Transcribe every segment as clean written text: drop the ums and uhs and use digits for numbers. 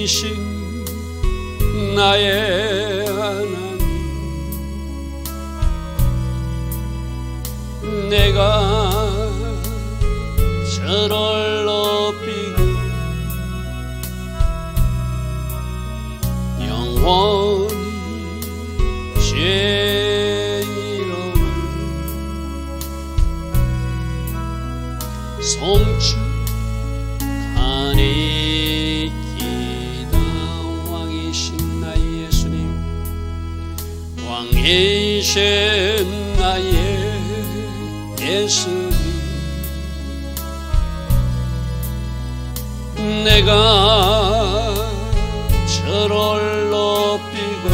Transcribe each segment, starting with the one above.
왕이신 나의 하나님, 내가 저를 높이고 영원히 주의 이름을 송축하리이다. 왕이신 나의 예수님, 왕이신 나의 예수님, 내가 저를 높이고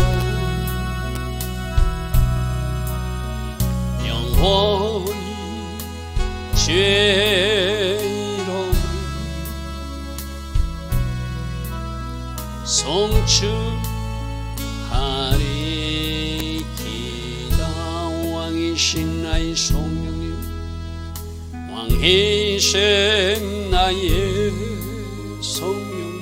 영원히 주의 이름을 송축하리이다. 왕이신 나의 성령님, 왕이신 나의 성령님,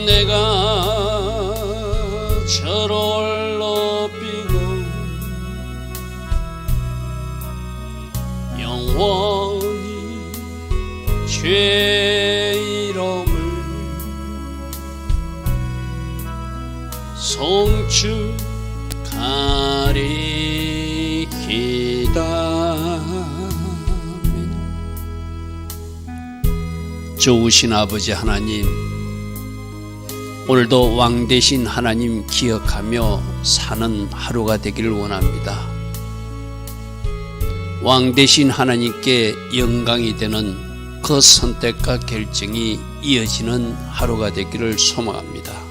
내가 저를 높이고 영원히 주의 이름을 송축하리이다. 좋으신 아버지 하나님, 오늘도 왕 되신 하나님 기억하며 사는 하루가 되기를 원합니다. 왕 되신 하나님께 영광이 되는 그 선택과 결정이 이어지는 하루가 되기를 소망합니다.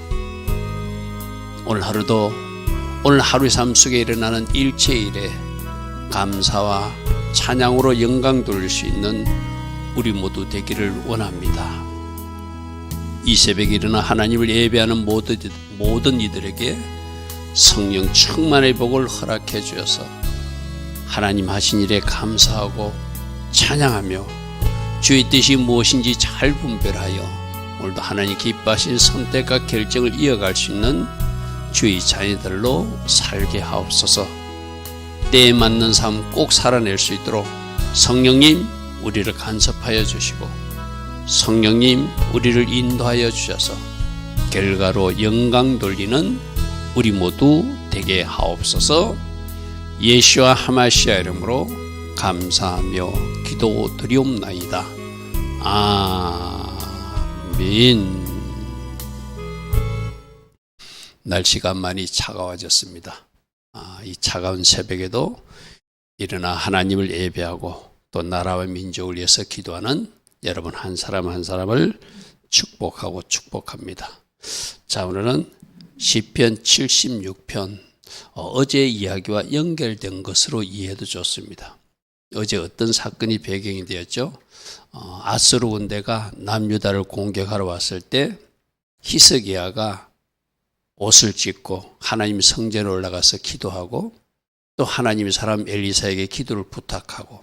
오늘 하루도 오늘 하루의 삶 속에 일어나는 일체의 일에 감사와 찬양으로 영광 돌릴 수 있는 우리 모두 되기를 원합니다. 이 새벽에 일어나 하나님을 예배하는 모든 이들에게 성령 충만의 복을 허락해 주셔서 하나님 하신 일에 감사하고 찬양하며 주의 뜻이 무엇인지 잘 분별하여 오늘도 하나님 기뻐하신 선택과 결정을 이어갈 수 있는 주의 자녀들로 살게 하옵소서. 때에 맞는 삶 꼭 살아낼 수 있도록 성령님 우리를 간섭하여 주시고 성령님 우리를 인도하여 주셔서 결과로 영광 돌리는 우리 모두 되게 하옵소서. 예수와 하마시아 이름으로 감사하며 기도드리옵나이다. 아멘. 날씨가 많이 차가워졌습니다. 이 차가운 새벽에도 일어나 하나님을 예배하고 또 나라와 민족을 위해서 기도하는 여러분 한 사람 한 사람을 축복하고 축복합니다. 자, 오늘은 시편 76편 어제 이야기와 연결된 것으로 이해해도 좋습니다. 어제 어떤 사건이 배경이 되었죠? 아수르 군대가 남유다를 공격하러 왔을 때 히스기야가 옷을 찢고 하나님 성전에 올라가서 기도하고 또 하나님의 사람 엘리사에게 기도를 부탁하고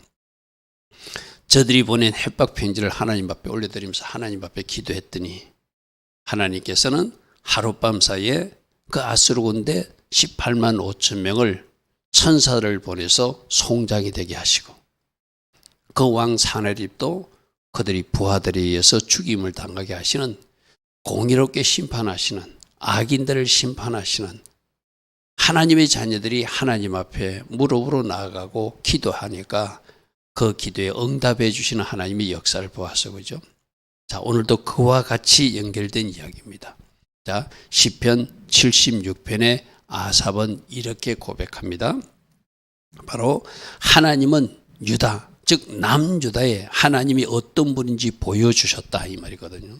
저들이 보낸 협박 편지를 하나님 앞에 올려드리면서 하나님 앞에 기도했더니 하나님께서는 하룻밤 사이에 그 아수르 군대 18만 5천 명을 천사를 보내서 송장이 되게 하시고 그 왕 사네립도 그들이 부하들에 의해서 죽임을 당하게 하시는 공의롭게 심판하시는 악인들을 심판하시는 하나님의 자녀들이 하나님 앞에 무릎으로 나아가고 기도하니까 그 기도에 응답해 주시는 하나님의 역사를 보아서 그죠? 자, 오늘도 그와 같이 연결된 이야기입니다. 자, 시편 76편의 아삽은 이렇게 고백합니다. 바로 하나님은 유다, 즉 남유다에 하나님이 어떤 분인지 보여주셨다 이 말이거든요.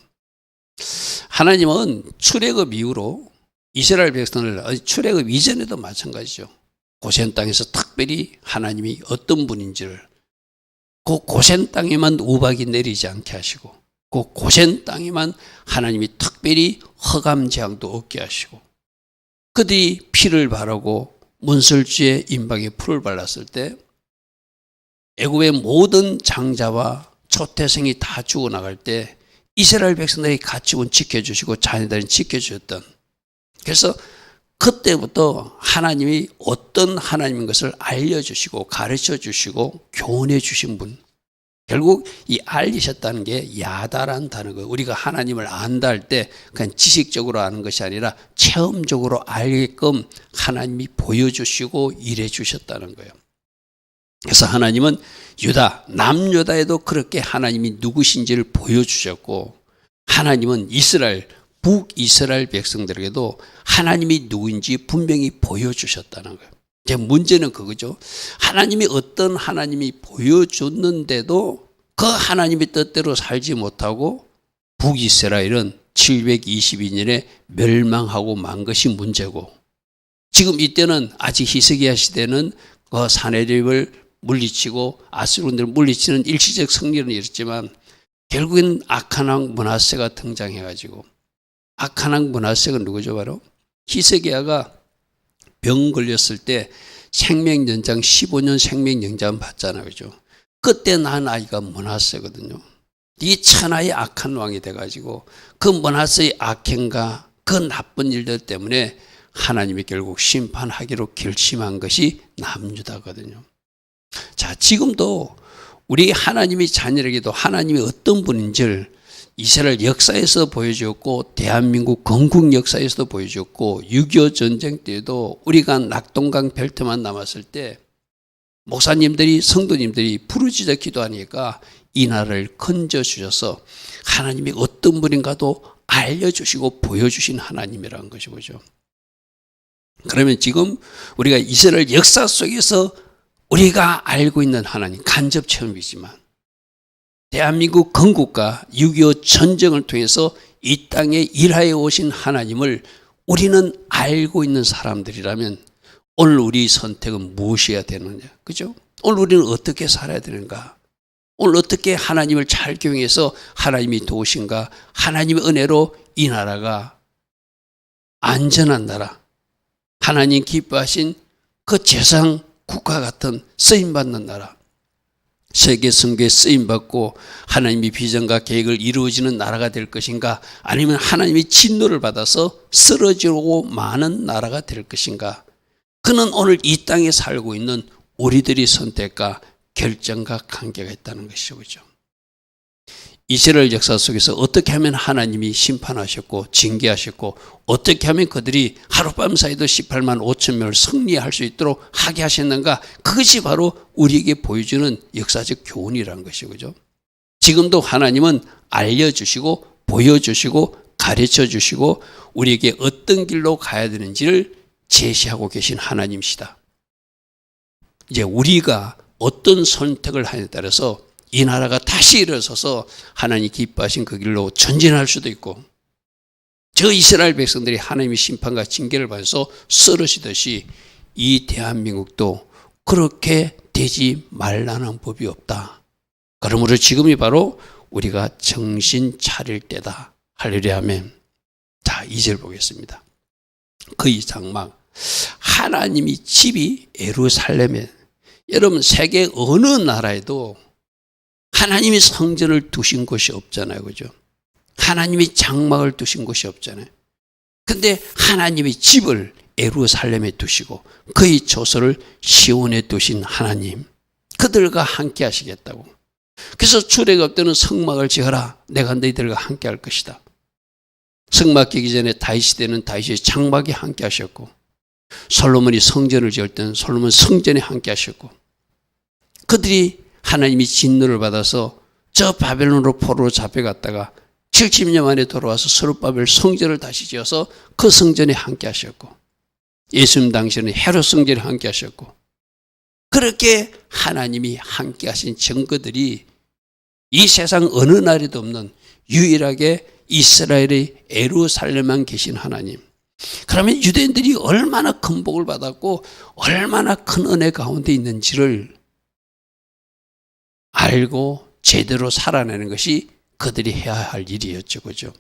하나님은 출애굽 이후로 이스라엘 백성을 출애굽 이전에도 마찬가지죠. 고센 땅에서 특별히 하나님이 어떤 분인지를 그 고센 땅에만 우박이 내리지 않게 하시고 그 고센 땅에만 하나님이 특별히 흑암 재앙도 없게 하시고 그들이 피를 바르고 문설주의 임박에 풀을 발랐을 때 애굽의 모든 장자와 초태생이 다 죽어나갈 때 이스라엘 백성들이 가축은 지켜주시고 자녀들은 지켜주셨던, 그래서 그때부터 하나님이 어떤 하나님인 것을 알려주시고 가르쳐주시고 교훈해 주신 분, 결국 이 알리셨다는 게 야다라는 단어고, 우리가 하나님을 안다 할 때 그냥 지식적으로 아는 것이 아니라 체험적으로 알게끔 하나님이 보여주시고 일해 주셨다는 거예요. 그래서 하나님은 유다, 남유다에도 그렇게 하나님이 누구신지를 보여주셨고, 하나님은 이스라엘, 북이스라엘 백성들에게도 하나님이 누구인지 분명히 보여주셨다는 거예요. 이제 문제는 그거죠. 하나님이 어떤 하나님이 보여줬는데도 그 하나님의 뜻대로 살지 못하고 북이스라엘은 722년에 멸망하고 만 것이 문제고, 지금 이때는 아직 히스기야 시대는 그 사내립을 물리치고 아수르인들을 물리치는 일시적 승리는 이뤘지만, 결국엔 악한 왕 므낫세가 등장해가지고, 악한 왕 므낫세가 누구죠? 바로 히스기야가 병 걸렸을 때 생명연장 15년 생명연장 받잖아요. 그죠? 그때 난 아이가 므낫세거든요. 이 천하의 악한 왕이 돼가지고 그 므낫세의 악행과 그 나쁜 일들 때문에 하나님이 결국 심판하기로 결심한 것이 남유다거든요. 자, 지금도 우리 하나님의 자녀에게도 하나님이 어떤 분인지를 이스라엘 역사에서 보여주었고, 대한민국 건국 역사에서도 보여주었고, 6.25 전쟁 때에도 우리가 낙동강 벨트만 남았을 때 목사님들이, 성도님들이 부르짖어 기도하니까 이 나라를 건져주셔서 하나님이 어떤 분인가도 알려주시고 보여주신 하나님이라는 것이죠. 그러면 지금 우리가 이스라엘 역사 속에서 우리가 알고 있는 하나님, 간접 체험이지만 대한민국 건국과 6.25 전쟁을 통해서 이 땅에 일하여 오신 하나님을 우리는 알고 있는 사람들이라면 오늘 우리 선택은 무엇이어야 되느냐? 그죠? 오늘 우리는 어떻게 살아야 되는가? 오늘 어떻게 하나님을 잘 경외해서 하나님이 도우신가? 하나님의 은혜로 이 나라가 안전한 나라, 하나님 기뻐하신 그 제상 국가 같은 쓰임받는 나라, 세계 선교에 쓰임받고 하나님의 비전과 계획을 이루어지는 나라가 될 것인가, 아니면 하나님의 진노를 받아서 쓰러지고 마는 나라가 될 것인가, 그는 오늘 이 땅에 살고 있는 우리들의 선택과 결정과 관계가 있다는 것이죠. 그죠? 이스라엘 역사 속에서 어떻게 하면 하나님이 심판하셨고 징계하셨고, 어떻게 하면 그들이 하룻밤 사이도 18만 5천 명을 승리할 수 있도록 하게 하셨는가, 그것이 바로 우리에게 보여주는 역사적 교훈이라는 것이죠. 그죠? 지금도 하나님은 알려주시고 보여주시고 가르쳐주시고 우리에게 어떤 길로 가야 되는지를 제시하고 계신 하나님이시다. 이제 우리가 어떤 선택을 하느냐에 따라서 이 나라가 다시 일어서서 하나님 기뻐하신 그 길로 전진할 수도 있고, 저 이스라엘 백성들이 하나님의 심판과 징계를 받아서 쓰러지듯이 이 대한민국도 그렇게 되지 말라는 법이 없다. 그러므로 지금이 바로 우리가 정신 차릴 때다. 할렐루야 아멘. 자, 2절 보겠습니다. 그의 장막, 하나님이 집이 예루살렘에, 여러분 세계 어느 나라에도 하나님이 성전을 두신 곳이 없잖아요. 그죠? 하나님이 장막을 두신 곳이 없잖아요. 근데 하나님이 집을 예루살렘에 두시고 그의 조소를 시온에 두신 하나님, 그들과 함께 하시겠다고. 그래서 출애굽 때는 성막을 지어라, 내가 너희들과 함께 할 것이다. 성막 깨기 전에 다윗 때는 다윗이 장막에 함께 하셨고, 솔로몬이 성전을 지을 때는 솔로몬 성전에 함께 하셨고, 그들이 하나님이 진노를 받아서 저 바벨론으로 포로로 잡혀갔다가 70년 만에 돌아와서 스룹바벨 성전을 다시 지어서 그 성전에 함께 하셨고, 예수님 당시에는 헤롯 성전에 함께 하셨고, 그렇게 하나님이 함께 하신 증거들이 이 세상 어느 나라에도 없는 유일하게 이스라엘의 예루살렘만 계신 하나님. 그러면 유대인들이 얼마나 큰 복을 받았고 얼마나 큰 은혜 가운데 있는지를 알고 제대로 살아내는 것이 그들이 해야 할 일이었죠. 그죠?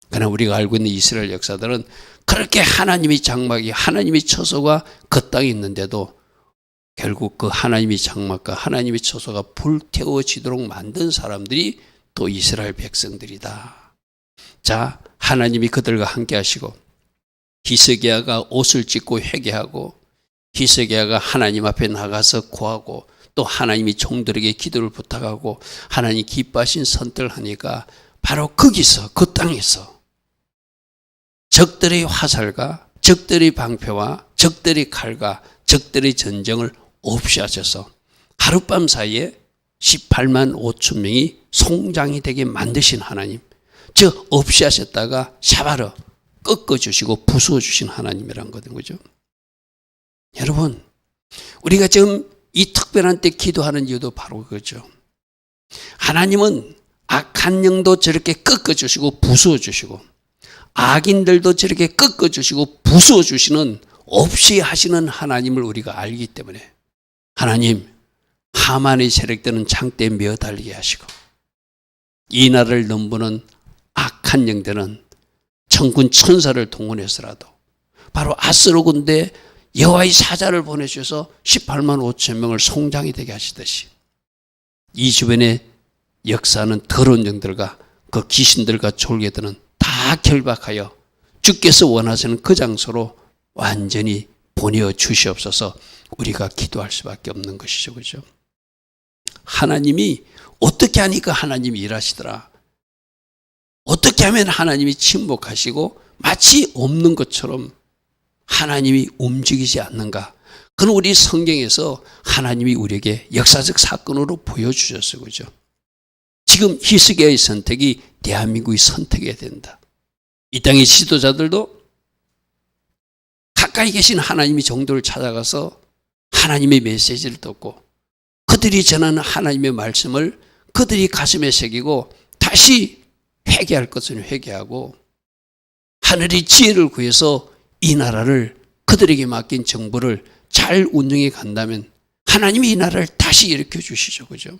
그러나 우리가 알고 있는 이스라엘 역사들은 그렇게 하나님의 장막이, 하나님의 처소가 그 땅에 있는데도 결국 그 하나님의 장막과 하나님의 처소가 불태워지도록 만든 사람들이 또 이스라엘 백성들이다. 자, 하나님이 그들과 함께 하시고 히스기야가 옷을 찢고 회개하고 히스기야가 하나님 앞에 나가서 구하고 또 하나님이 종들에게 기도를 부탁하고 하나님 기뻐하신 선택을 하니까 바로 거기서 그 땅에서 적들의 화살과 적들의 방패와 적들의 칼과 적들의 전쟁을 없이 하셔서 하룻밤 사이에 18만 5천 명이 송장이 되게 만드신 하나님, 즉 없이 하셨다가 샤바르 꺾어주시고 부수어주신 하나님이란 거죠. 여러분, 우리가 지금 이 특별한 때 기도하는 이유도 바로 그거죠. 하나님은 악한 영도 저렇게 꺾어주시고 부수어주시고 악인들도 저렇게 꺾어주시고 부수어주시는 없이 하시는 하나님을 우리가 알기 때문에 하나님, 하만의 세력들은 창대에 매어달리게 하시고 이 나라를 넘보는 악한 영들은 천군 천사를 동원해서라도 바로 아스로 군대 여호와의 사자를 보내주셔서 18만 5천 명을 송장이 되게 하시듯이 이 주변의 역사는 더러운 영들과 그 귀신들과 졸개들은 다 결박하여 주께서 원하시는 그 장소로 완전히 보내어 주시옵소서. 우리가 기도할 수밖에 없는 것이죠. 그죠? 하나님이 어떻게 하니까 하나님이 일하시더라. 어떻게 하면 하나님이 침묵하시고 마치 없는 것처럼 하나님이 움직이지 않는가. 그건 우리 성경에서 하나님이 우리에게 역사적 사건으로 보여주셨어요. 그죠? 지금 히스기야의 선택이 대한민국의 선택이 된다. 이 땅의 지도자들도 가까이 계신 하나님의 정도를 찾아가서 하나님의 메시지를 듣고 그들이 전하는 하나님의 말씀을 그들이 가슴에 새기고 다시 회개할 것은 회개하고 하늘의 지혜를 구해서 이 나라를 그들에게 맡긴 정부를 잘 운영해 간다면 하나님이 이 나라를 다시 일으켜 주시죠. 그죠?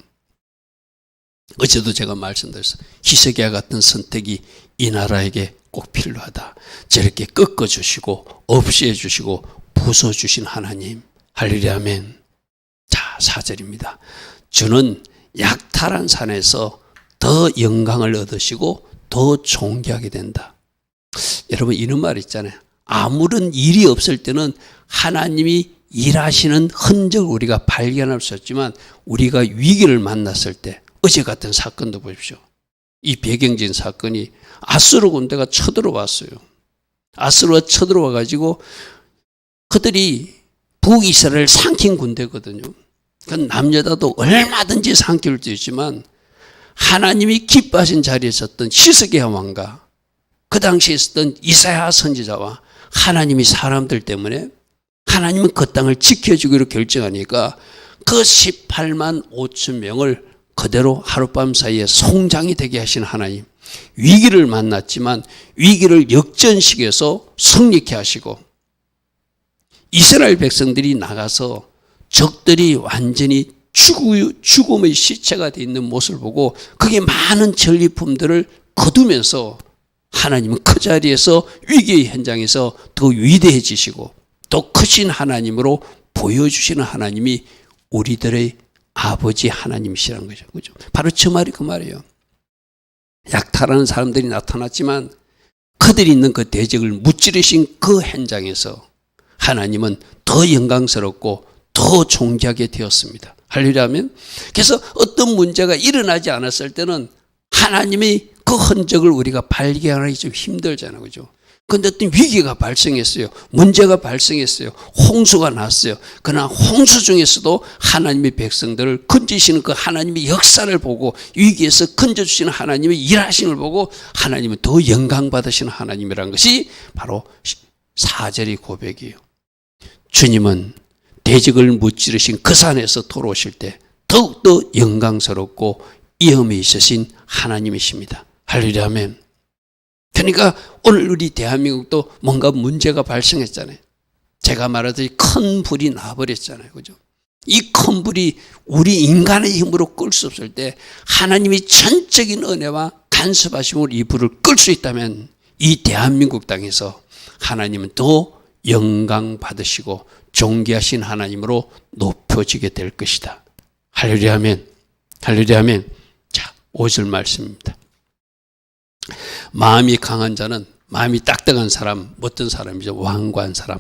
어제도 제가 말씀드렸어요. 히스기야 같은 선택이 이 나라에게 꼭 필요하다. 저렇게 꺾어주시고 없애주시고 부숴주신 하나님. 할렐루야 아멘. 자, 4절입니다. 주는 약탈한 산에서 더 영광을 얻으시고 더 존귀하게 된다. 여러분 이런 말 있잖아요. 아무런 일이 없을 때는 하나님이 일하시는 흔적을 우리가 발견할 수 없지만 우리가 위기를 만났을 때 어제 같은 사건도 보십시오. 이 배경적인 사건이 아수르 군대가 쳐들어왔어요. 아수르가 쳐들어와 가지고 그들이 북이스라엘을 삼킨 군대거든요. 그건 남여자도 얼마든지 삼킬 수 있지만 하나님이 기뻐하신 자리에 있었던 히스기야 왕과 그 당시에 있었던 이사야 선지자와 하나님이 사람들 때문에 하나님은 그 땅을 지켜주기로 결정하니까 그 18만 5천 명을 그대로 하룻밤 사이에 송장이 되게 하신 하나님. 위기를 만났지만 위기를 역전시켜서 승리케 하시고 이스라엘 백성들이 나가서 적들이 완전히 죽음의 시체가 되어 있는 모습을 보고 그게 많은 전리품들을 거두면서 하나님은 그 자리에서 위기의 현장에서 더 위대해지시고 또 크신 하나님으로 보여주시는 하나님이 우리들의 아버지 하나님이시라는 거죠. 그죠? 바로 저 말이 그 말이에요. 약탈하는 사람들이 나타났지만 그들이 있는 그 대적을 무찌르신 그 현장에서 하나님은 더 영광스럽고 더 존귀하게 되었습니다. 할렐루야 하면 그래서 어떤 문제가 일어나지 않았을 때는 하나님의 그 흔적을 우리가 발견하기 좀 힘들잖아요. 그죠? 그런데 어떤 위기가 발생했어요. 문제가 발생했어요. 홍수가 났어요. 그러나 홍수 중에서도 하나님의 백성들을 건지시는 그 하나님의 역사를 보고 위기에서 건져주시는 하나님의 일하심을 보고 하나님은 더 영광받으시는 하나님이라는 것이 바로 4절의 고백이에요. 주님은 대적을 무찌르신 그 산에서 돌아오실 때 더욱더 영광스럽고 위엄이 있으신 하나님이십니다. 할렐루야 아멘. 그러니까 오늘 우리 대한민국도 뭔가 문제가 발생했잖아요. 제가 말하듯이 큰 불이 나버렸잖아요. 그죠? 이 큰 불이 우리 인간의 힘으로 끌 수 없을 때 하나님이 전적인 은혜와 간섭하심으로 이 불을 끌 수 있다면 이 대한민국 땅에서 하나님은 더 영광 받으시고 존귀하신 하나님으로 높여지게 될 것이다. 할렐루야 아멘. 할렐루야 아멘. 자, 5절 말씀입니다. 마음이 강한 자는, 마음이 딱딱한 사람, 어떤 사람이죠? 완고한 사람.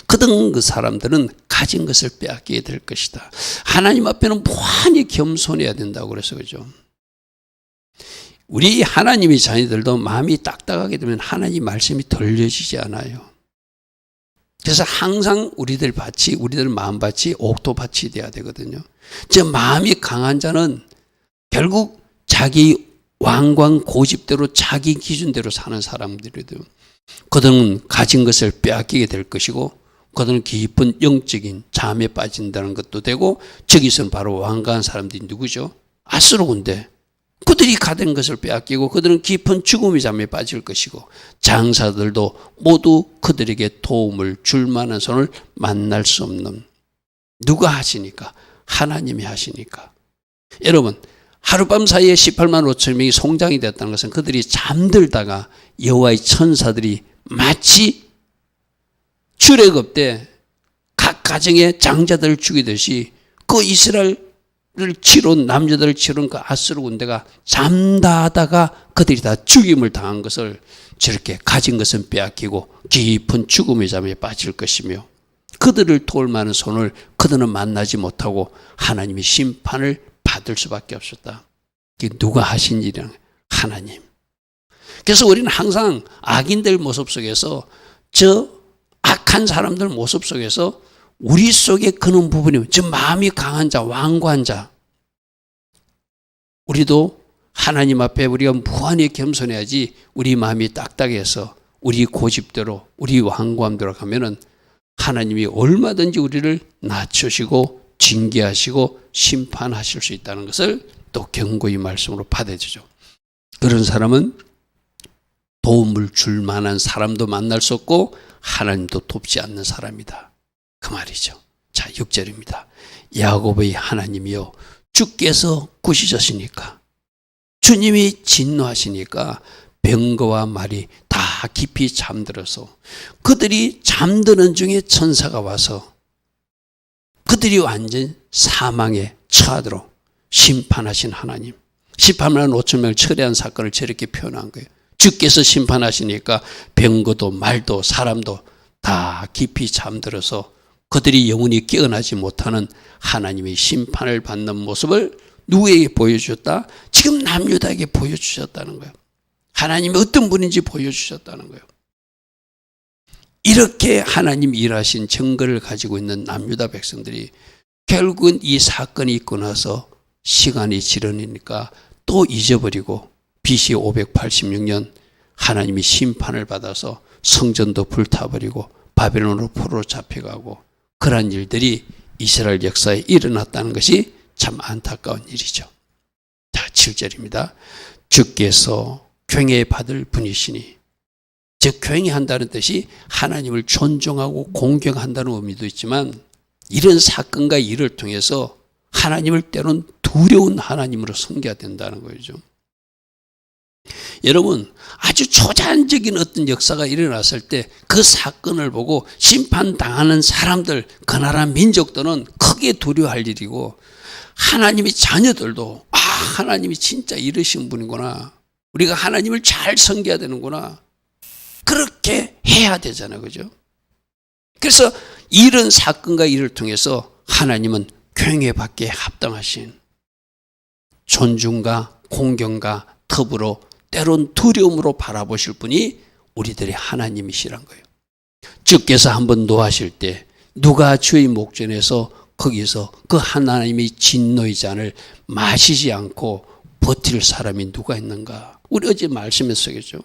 그런 그 사람들은 가진 것을 빼앗기게 될 것이다. 하나님 앞에는 무한히 겸손해야 된다고 그래서 그죠. 우리 하나님의 자녀들도 마음이 딱딱하게 되면 하나님 말씀이 들려지지 않아요. 그래서 항상 우리들 마음밭이 옥토밭이 돼야 되거든요. 저 마음이 강한 자는 결국 자기 완고한 고집대로 자기 기준대로 사는 사람들이거든요. 그들은 가진 것을 빼앗기게 될 것이고, 그들은 깊은 영적인 잠에 빠진다는 것도 되고, 저기서는 바로 완고한 사람들이 누구죠? 아수르군데 그들이 가진 것을 빼앗기고, 그들은 깊은 죽음의 잠에 빠질 것이고, 장사들도 모두 그들에게 도움을 줄 만한 손을 만날 수 없는, 누가 하시니까? 하나님이 하시니까. 여러분, 하룻밤 사이에 18만 5천 명이 송장이 됐다는 것은 그들이 잠들다가 여호와의 천사들이 마치 출애굽 때 각 가정의 장자들을 죽이듯이 그 이스라엘을 치러온, 남자들을 치러온 그 아수르 군대가 잠다하다가 그들이 다 죽임을 당한 것을 저렇게 가진 것은 빼앗기고 깊은 죽음의 잠에 빠질 것이며, 그들을 도울 만한 손을 그들은 만나지 못하고 하나님의 심판을 받을 수밖에 없었다. 이게 누가 하신 일이냐? 하나님. 그래서 우리는 항상 악인들 모습 속에서, 저 악한 사람들 모습 속에서 우리 속에 그런 부분이, 저 마음이 강한 자, 완고한 자, 우리도 하나님 앞에 우리가 무한히 겸손해야지. 우리 마음이 딱딱해서 우리 고집대로, 우리 완고함대로 가면은 하나님이 얼마든지 우리를 낮추시고 징계하시고 심판하실 수 있다는 것을 또 경고의 말씀으로 받아주죠. 그런 사람은 도움을 줄 만한 사람도 만날 수 없고 하나님도 돕지 않는 사람이다, 그 말이죠. 자, 6절입니다. 야곱의 하나님이여, 주께서 꾸짖으시니까, 주님이 진노하시니까 병거와 말이 다 깊이 잠들어서, 그들이 잠드는 중에 천사가 와서 그들이 완전 사망에 처하도록 심판하신 하나님. 18만 5천 명을 처리한 사건을 저렇게 표현한 거예요. 주께서 심판하시니까 병거도 말도 사람도 다 깊이 잠들어서 그들이 영원히 깨어나지 못하는 하나님의 심판을 받는 모습을 누구에게 보여주셨다? 지금 남유다에게 보여주셨다는 거예요. 하나님이 어떤 분인지 보여주셨다는 거예요. 이렇게 하나님 일하신 증거를 가지고 있는 남유다 백성들이 결국은 이 사건이 있고 나서 시간이 지르니까 또 잊어버리고 BC 586년 하나님이 심판을 받아서 성전도 불타버리고 바벨론으로 포로로 잡혀가고, 그러한 일들이 이스라엘 역사에 일어났다는 것이 참 안타까운 일이죠. 자, 7절입니다. 주께서 경외받을 분이시니, 즉 경외한다는 뜻이 하나님을 존중하고 공경한다는 의미도 있지만, 이런 사건과 일을 통해서 하나님을 때론 두려운 하나님으로 섬겨야 된다는 거죠. 여러분, 아주 초자연적인 어떤 역사가 일어났을 때 그 사건을 보고 심판당하는 사람들, 그 나라 민족들은 크게 두려워할 일이고, 하나님의 자녀들도 하나님이 진짜 이러신 분이구나, 우리가 하나님을 잘 섬겨야 되는구나, 그렇게 해야 되잖아요. 그죠? 그래서 이런 사건과 일을 통해서 하나님은 경외받기에 합당하신, 존중과 공경과 더불어 때론 두려움으로 바라보실 분이 우리들의 하나님이시란 거예요. 주께서 한번 노하실 때 누가 주의 목전에서 거기서 그 하나님의 진노의 잔을 마시지 않고 버틸 사람이 누가 있는가? 우리 어제 말씀에서 얘기했죠.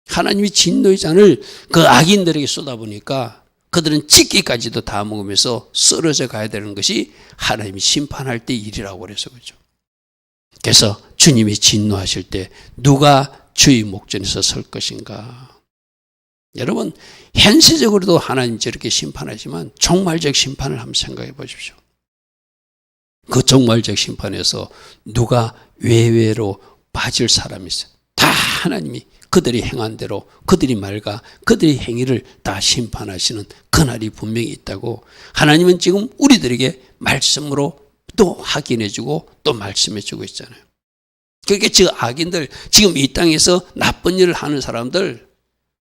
하나님이 진노의 잔을 그 악인들에게 쏟아보니까 그들은 찢기까지도 다 먹으면서 쓰러져 가야 되는 것이 하나님이 심판할 때 일이라고 그래서 그렇죠. 그래서 주님이 진노하실 때 누가 주의 목전에서 설 것인가? 여러분, 현실적으로도 하나님 저렇게 심판하지만 종말적 심판을 한번 생각해 보십시오. 그 종말적 심판에서 누가 외외로 빠질 사람이 있어요? 다 하나님이 그들이 행한 대로 그들이 말과 그들의 행위를 다 심판하시는 그날이 분명히 있다고 하나님은 지금 우리들에게 말씀으로 또 확인해주고 또 말씀해주고 있잖아요. 그러니까 저 악인들, 지금 이 땅에서 나쁜 일을 하는 사람들,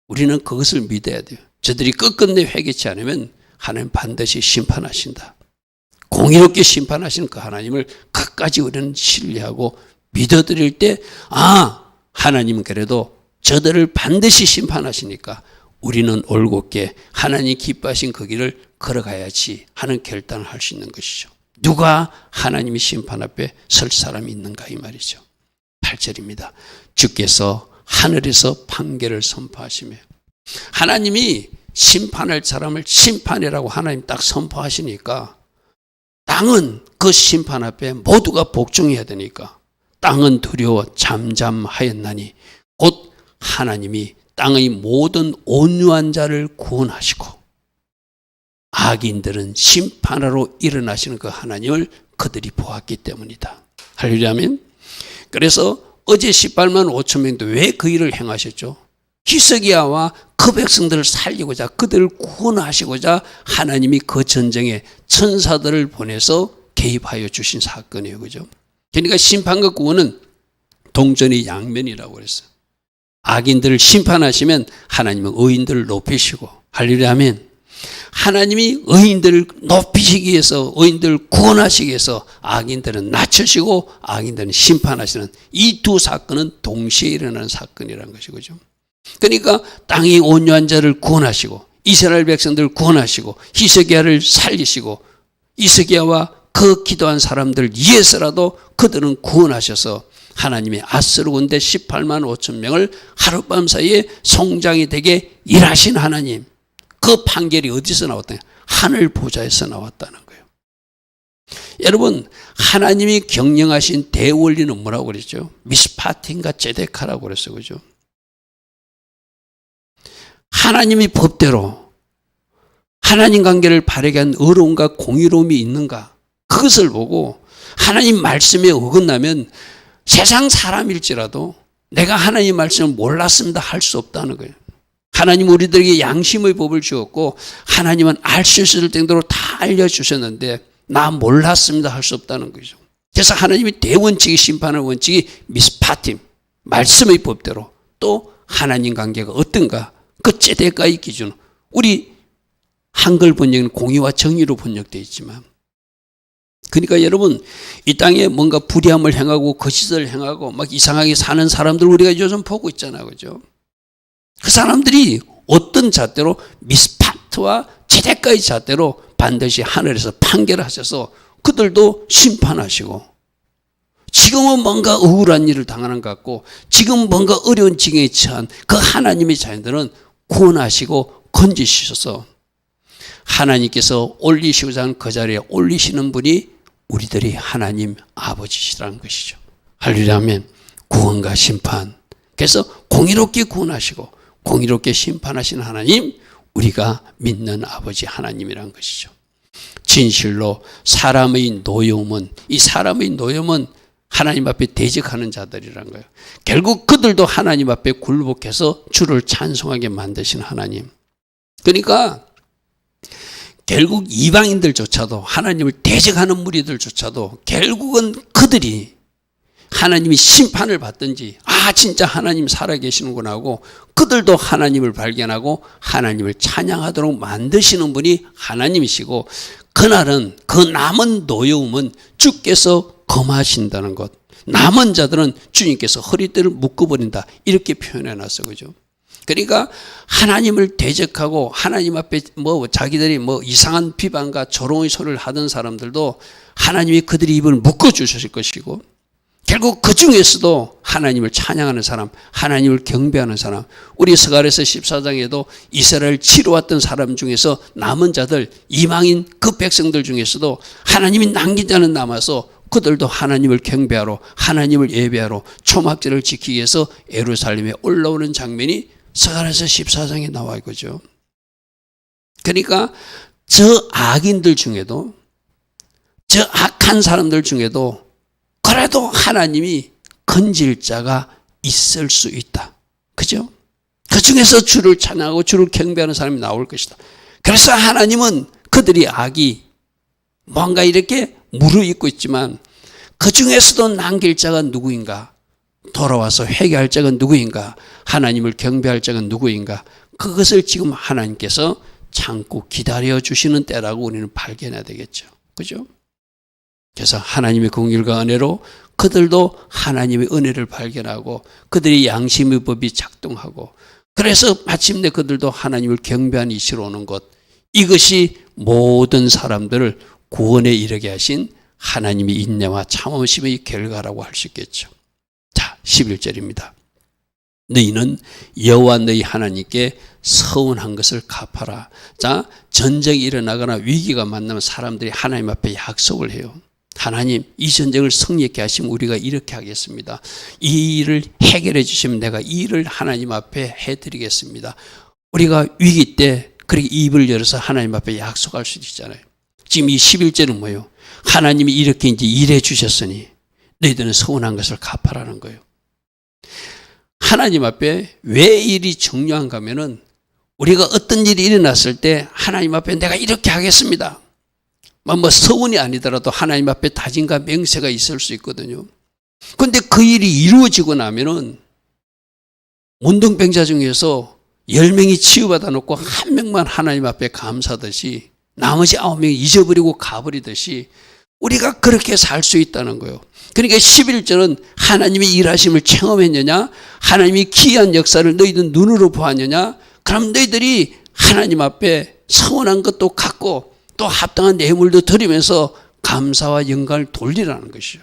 우리는 그것을 믿어야 돼요. 저들이 끝끝내 회개치 않으면 하나님 반드시 심판하신다. 공의롭게 심판하시는 그 하나님을 끝까지 우리는 신뢰하고 믿어드릴 때, 하나님은 그래도 저들을 반드시 심판하시니까 우리는 올곧게 하나님 기뻐하신 그 길을 걸어가야지 하는 결단을 할 수 있는 것이죠. 누가 하나님의 심판 앞에 설 사람이 있는가 이 말이죠. 8절입니다. 주께서 하늘에서 판결을 선포하시며, 하나님이 심판할 사람을 심판이라고 하나님 딱 선포하시니까 땅은 그 심판 앞에 모두가 복종해야 되니까 땅은 두려워 잠잠하였나니 곧 하나님이 땅의 모든 온유한 자를 구원하시고 악인들은 심판하러 일어나시는 그 하나님을 그들이 보았기 때문이다. 할렐루야 아멘. 그래서 어제 18만 5천 명도 왜 그 일을 행하셨죠? 히스기야와 그 백성들을 살리고자, 그들을 구원하시고자 하나님이 그 전쟁에 천사들을 보내서 개입하여 주신 사건이에요. 그죠? 그러니까 심판과 구원은 동전의 양면이라고 그랬어요. 악인들을 심판하시면 하나님은 의인들을 높이시고, 할렐루야 아멘. 하나님이 의인들을 높이시기 위해서, 의인들을 구원하시기 위해서 악인들은 낮추시고 악인들은 심판하시는 이 두 사건은 동시에 일어나는 사건이라는 것이죠. 그러니까 땅이 온유한 자를 구원하시고 이스라엘 백성들을 구원하시고 히스기야를 살리시고 히스기야와 그 기도한 사람들 위해서라도 그들은 구원하셔서 하나님의 아스르군대 18만 5천 명을 하룻밤 사이에 송장이 되게 일하신 하나님, 그 판결이 어디서 나왔다냐? 하늘 보좌에서 나왔다는 거예요. 여러분, 하나님이 경영하신 대원리는 뭐라고 그랬죠? 미스파틴과 제데카라고 그랬어요. 그죠? 하나님이 법대로 하나님 관계를 바르게 한 의로움과 공의로움이 있는가? 그것을 보고 하나님 말씀에 어긋나면 세상 사람일지라도 내가 하나님 말씀을 몰랐습니다 할 수 없다는 거예요. 하나님 우리들에게 양심의 법을 주었고 하나님은 알 수 있을 정도로 다 알려주셨는데 나 몰랐습니다 할 수 없다는 거죠. 그래서 하나님이 대원칙이 심판의 원칙이 미스파팀, 말씀의 법대로, 또 하나님 관계가 어떤가, 그 제데카의 기준, 우리 한글 번역은 공의와 정의로 번역되어 있지만, 그러니까 여러분 이 땅에 뭔가 불의함을 행하고 거짓을 행하고 막 이상하게 사는 사람들 우리가 요즘 보고 있잖아요. 그죠? 그 사람들이 어떤 잣대로 미스파트와 제데카의 잣대로 반드시 하늘에서 판결하셔서 그들도 심판하시고, 지금은 뭔가 억울한 일을 당하는 것 같고 지금 뭔가 어려운 징에 처한 그 하나님의 자녀들은 구원하시고 건지셔서 하나님께서 올리시고자 하는 그 자리에 올리시는 분이 우리들이 하나님 아버지시라는 것이죠. 할렐루야 아멘. 구원과 심판, 그래서 공의롭게 구원하시고 공의롭게 심판하시는 하나님, 우리가 믿는 아버지 하나님이라는 것이죠. 진실로 사람의 노여움은, 이 사람의 노여움은 하나님 앞에 대적하는 자들이란 거예요. 결국 그들도 하나님 앞에 굴복해서 주를 찬송하게 만드신 하나님. 그러니까 결국 이방인들조차도, 하나님을 대적하는 무리들조차도 결국은 그들이 하나님이 심판을 받든지 진짜 하나님 살아계시는구나 하고 그들도 하나님을 발견하고 하나님을 찬양하도록 만드시는 분이 하나님이시고, 그날은 그 남은 노여움은 주께서 검하신다는 것, 남은 자들은 주님께서 허리띠를 묶어버린다, 이렇게 표현해놨어요. 그죠? 그러니까 하나님을 대적하고 하나님 앞에 자기들이 이상한 비방과 조롱의 소리를 하던 사람들도 하나님이 그들의 입을 묶어주실 것이고, 결국 그 중에서도 하나님을 찬양하는 사람, 하나님을 경배하는 사람, 우리 스가랴서 14장에도 이스라엘 치러왔던 사람 중에서 남은 자들, 이방인 그 백성들 중에서도 하나님이 남긴 자는 남아서 그들도 하나님을 경배하러, 하나님을 예배하러 초막절을 지키기 위해서 예루살렘에 올라오는 장면이 스가랴서 14장에 나와 있죠. 그러니까 저 악인들 중에도, 저 악한 사람들 중에도 그래도 하나님이 건질 자가 있을 수 있다. 그죠? 그 중에서 주를 찬양하고 주를 경배하는 사람이 나올 것이다. 그래서 하나님은 그들이 악이 뭔가 이렇게 무르익고 있지만 그 중에서도 남길 자가 누구인가? 돌아와서 회개할 자가 누구인가? 하나님을 경배할 자가 누구인가? 그것을 지금 하나님께서 참고 기다려 주시는 때라고 우리는 발견해야 되겠죠. 그죠? 그래서 하나님의 긍휼과 은혜로 그들도 하나님의 은혜를 발견하고 그들이 양심의 법이 작동하고 그래서 마침내 그들도 하나님을 경배하는 이시로 오는 것, 이것이 모든 사람들을 구원에 이르게 하신 하나님의 인내와 참으심의 결과라고 할 수 있겠죠. 자, 11절입니다. 너희는 여호와 너희 하나님께 서운한 것을 갚아라. 자, 전쟁이 일어나거나 위기가 만나면 사람들이 하나님 앞에 약속을 해요. 하나님, 이 전쟁을 승리케 하시면 우리가 이렇게 하겠습니다. 이 일을 해결해 주시면 내가 이 일을 하나님 앞에 해드리겠습니다. 우리가 위기 때 그렇게 입을 열어서 하나님 앞에 약속할 수 있잖아요. 지금 이 11절은 뭐예요? 하나님이 이렇게 이제 일해 주셨으니 너희들은 서운한 것을 갚아라는 거예요. 하나님 앞에 왜 일이 중요한가 하면은 우리가 어떤 일이 일어났을 때 하나님 앞에 내가 이렇게 하겠습니다. 뭐 서운이 아니더라도 하나님 앞에 다짐과 맹세가 있을 수 있거든요. 그런데 그 일이 이루어지고 나면은 문둥병자 중에서 10명이 치유받아 놓고 1명만 하나님 앞에 감사하듯이 나머지 9명이 잊어버리고 가버리듯이 우리가 그렇게 살 수 있다는 거예요. 그러니까 11절은 하나님이 일하심을 체험했느냐, 하나님이 기이한 역사를 너희들 눈으로 보았느냐, 그럼 너희들이 하나님 앞에 서운한 것도 갖고 또 합당한 뇌물도 드리면서 감사와 영광을 돌리라는 것이죠.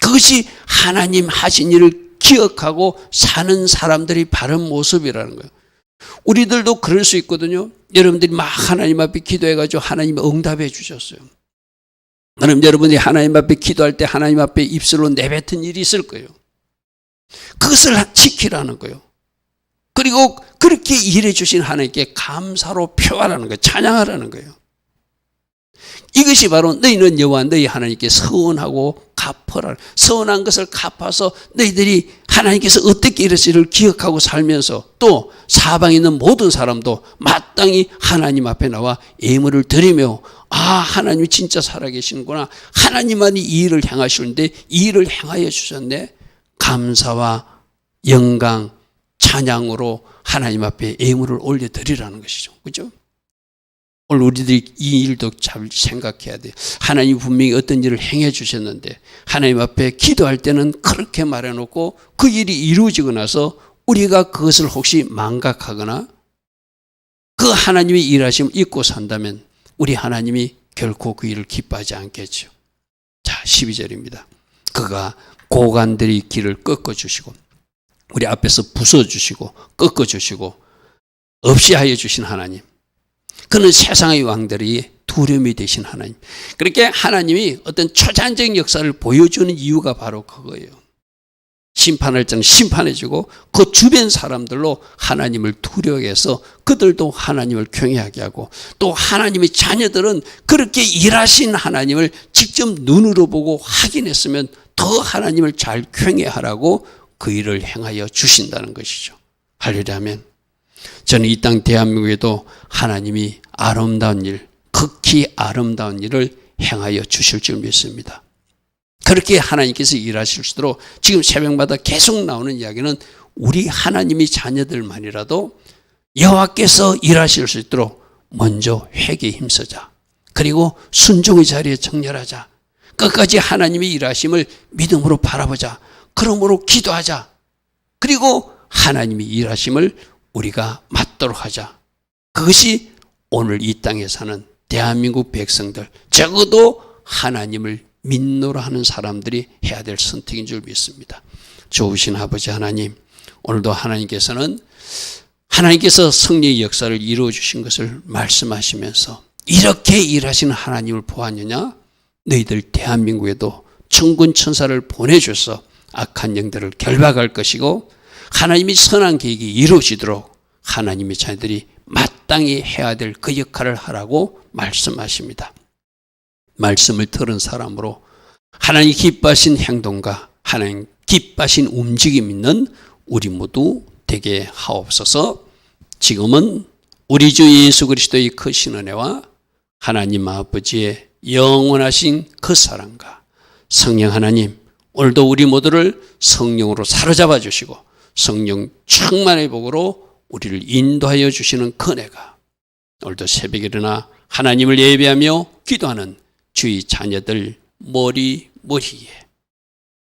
그것이 하나님 하신 일을 기억하고 사는 사람들이 바른 모습이라는 거예요. 우리들도 그럴 수 있거든요. 여러분들이 막 하나님 앞에 기도해가지고 하나님이 응답해 주셨어요. 그럼 여러분이 하나님 앞에 기도할 때 하나님 앞에 입술로 내뱉은 일이 있을 거예요. 그것을 지키라는 거예요. 그리고 그렇게 일해 주신 하나님께 감사로 표하라는 거예요. 찬양하라는 거예요. 이것이 바로 너희는 여호와 너희 하나님께 서운하고 갚으라. 서운한 것을 갚아서 너희들이 하나님께서 어떻게 이랬을지를 기억하고 살면서 또 사방에 있는 모든 사람도 마땅히 하나님 앞에 나와 예물을 드리며 아, 하나님이 진짜 살아계시는구나. 하나님만이 이 일을 행하시는데 이 일을 행하여 주셨네. 감사와 영광, 찬양으로 하나님 앞에 예물을 올려드리라는 것이죠. 그렇죠? 오늘 우리들이 이 일도 잘 생각해야 돼요. 하나님이 분명히 어떤 일을 행해 주셨는데 하나님 앞에 기도할 때는 그렇게 말해놓고 그 일이 이루어지고 나서 우리가 그것을 혹시 망각하거나 그 하나님의 일하심을 잊고 산다면 우리 하나님이 결코 그 일을 기뻐하지 않겠죠. 자, 12절입니다. 그가 고관들의 길을 꺾어주시고 우리 앞에서 부숴주시고 꺾어주시고 없이 하여 주신 하나님, 그는 세상의 왕들이 두려움이 되신 하나님. 그렇게 하나님이 어떤 초자연적인 역사를 보여주는 이유가 바로 그거예요. 심판할 때는 심판해주고 그 주변 사람들로 하나님을 두려워하게 해서 그들도 하나님을 경외하게 하고 또 하나님의 자녀들은 그렇게 일하신 하나님을 직접 눈으로 보고 확인했으면 더 하나님을 잘 경외하라고 그 일을 행하여 주신다는 것이죠. 할렐루야면 저는 이 땅 대한민국에도 하나님이 아름다운 일, 극히 아름다운 일을 행하여 주실 줄 믿습니다. 그렇게 하나님께서 일하실 수 있도록 지금 새벽마다 계속 나오는 이야기는 우리 하나님의 자녀들만이라도 여호와께서 일하실 수 있도록 먼저 회개에 힘쓰자. 그리고 순종의 자리에 정렬하자. 끝까지 하나님의 일하심을 믿음으로 바라보자. 그러므로 기도하자. 그리고 하나님의 일하심을 우리가 맞도록 하자. 그것이 오늘 이 땅에 사는 대한민국 백성들, 적어도 하나님을 믿노라 하는 사람들이 해야 될 선택인 줄 믿습니다. 좋으신 아버지 하나님, 오늘도 하나님께서 승리의 역사를 이루어 주신 것을 말씀하시면서 이렇게 일하시는 하나님을 보았느냐? 너희들 대한민국에도 천군 천사를 보내줘서 악한 영들을 결박할 것이고 하나님이 선한 계획이 이루어지도록 하나님의 자녀들이 마땅히 해야 될 그 역할을 하라고 말씀하십니다. 말씀을 들은 사람으로 하나님 기뻐하신 행동과 하나님 기뻐하신 움직임 있는 우리 모두 되게 하옵소서. 지금은 우리 주 예수 그리스도의 크신 은혜와 하나님 아버지의 영원하신 그 사랑과 성령 하나님, 오늘도 우리 모두를 성령으로 사로잡아 주시고 성령 충만의 복으로 우리를 인도하여 주시는 은혜가 오늘도 새벽에 일어나 하나님을 예배하며 기도하는 주의 자녀들 머리에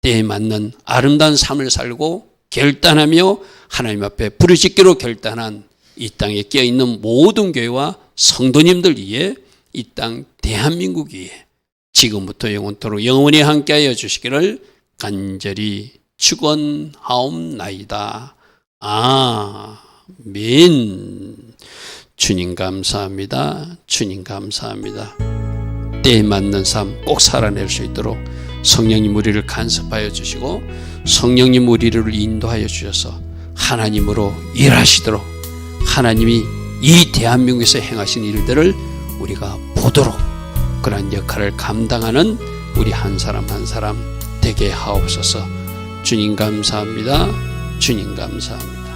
때에 맞는 아름다운 삶을 살고 결단하며 하나님 앞에 부르짖기로 결단한 이 땅에 끼어있는 모든 교회와 성도님들 위해 이 땅 대한민국 위에 지금부터 영원토록 영원히 함께하여 주시기를 간절히 축원하옵나이다. 아멘. 주님 감사합니다. 주님 감사합니다. 때에 맞는 삶 꼭 살아낼 수 있도록 성령님 우리를 간섭하여 주시고 성령님 우리를 인도하여 주셔서 하나님으로 일하시도록 하나님이 이 대한민국에서 행하신 일들을 우리가 보도록 그런 역할을 감당하는 우리 한 사람 한 사람 되게 하옵소서. 주님 감사합니다. 주님 감사합니다.